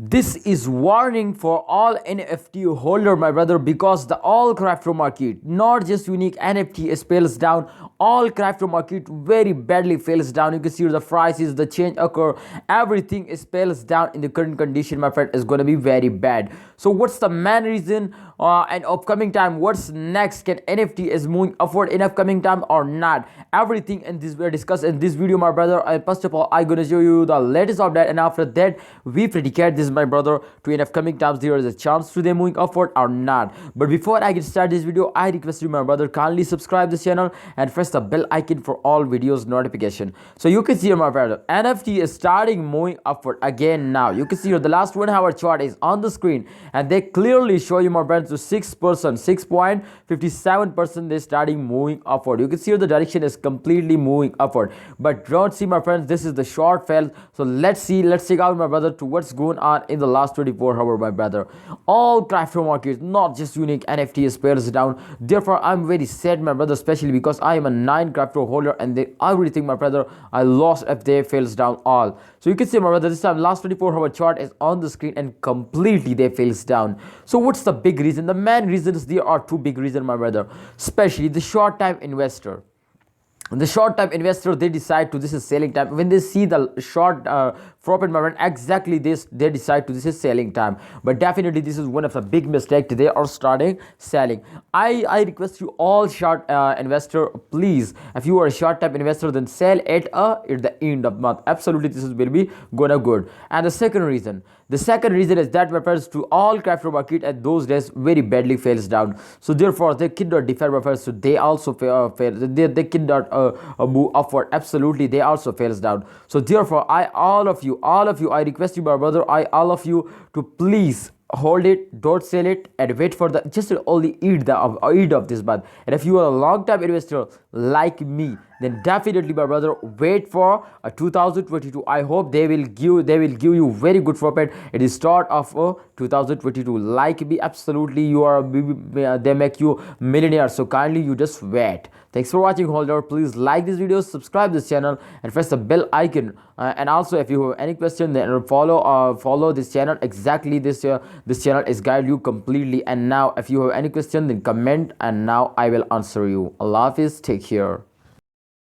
This is warning for all NFT holder, my brother, because the all crypto market, not just unique NFT, spells down. All crypto market very badly fails down. You can see the prices, the change occur, everything spells down in the current condition, my friend, is gonna be very bad. So what's the main reason and upcoming time? What's next? Can NFT is moving upward in upcoming time or not? Everything in this we discuss in this video, my brother. And first of all, I'm gonna show you the latest update, and after that, we predicate this, my brother, to in upcoming times there is a chance to them moving upward or not. But before I get started this video, I request you, my brother, kindly subscribe this channel and press the bell icon for all videos notification. So you can see here, my brother, NFT is starting moving upward again now. You can see here the last 1 hour chart is on the screen, and they clearly show you, my brother, to 6.57% they starting moving upward. You can see here the direction is completely moving upward, but don't see, my friends, this is the short fail. So let's check out, my brother, to what's going on in the last 24 hours, my brother. All crypto markets, not just unique NFT, pairs down. Therefore, I'm very sad, my brother, especially because I am a 9 crypto holder, and they everything, my brother, I lost if they fails down all. So you can see, my brother, this time last 24-hour chart is on the screen, and completely they fails down. So what's the big reason? The main reason is there are two big reasons, my brother, especially the short time investor. The short time investor, they decide to this is selling time when they see the short profit, my friend, exactly this they decide to this is selling time. But definitely this is one of the big mistakes they are starting selling. I request you all short investor, please, if you are a short time investor, then sell at the end of month. Absolutely this is will be gonna good. And the second reason is that, my friends, to all crypto market at those days very badly fails down. So therefore they cannot differ, my friends, so they also fail. They cannot move upward. Absolutely they also fails down. So therefore all of you, I request you, my brother, all of you, to please hold it, don't sell it, and wait for the just only eat of this month. And if you are a long time investor like me, then definitely, my brother, wait for 2022. I hope they will give you very good profit at the start of 2022. Like me, absolutely, you are they make you millionaire. So kindly you just wait. Thanks for watching, holder. Please like this video, subscribe this channel, and press the bell icon. And also, if you have any question, then follow this channel. Exactly, this channel is guide you completely. And now, if you have any question, then comment, and now I will answer you. Allah Hafiz, take care.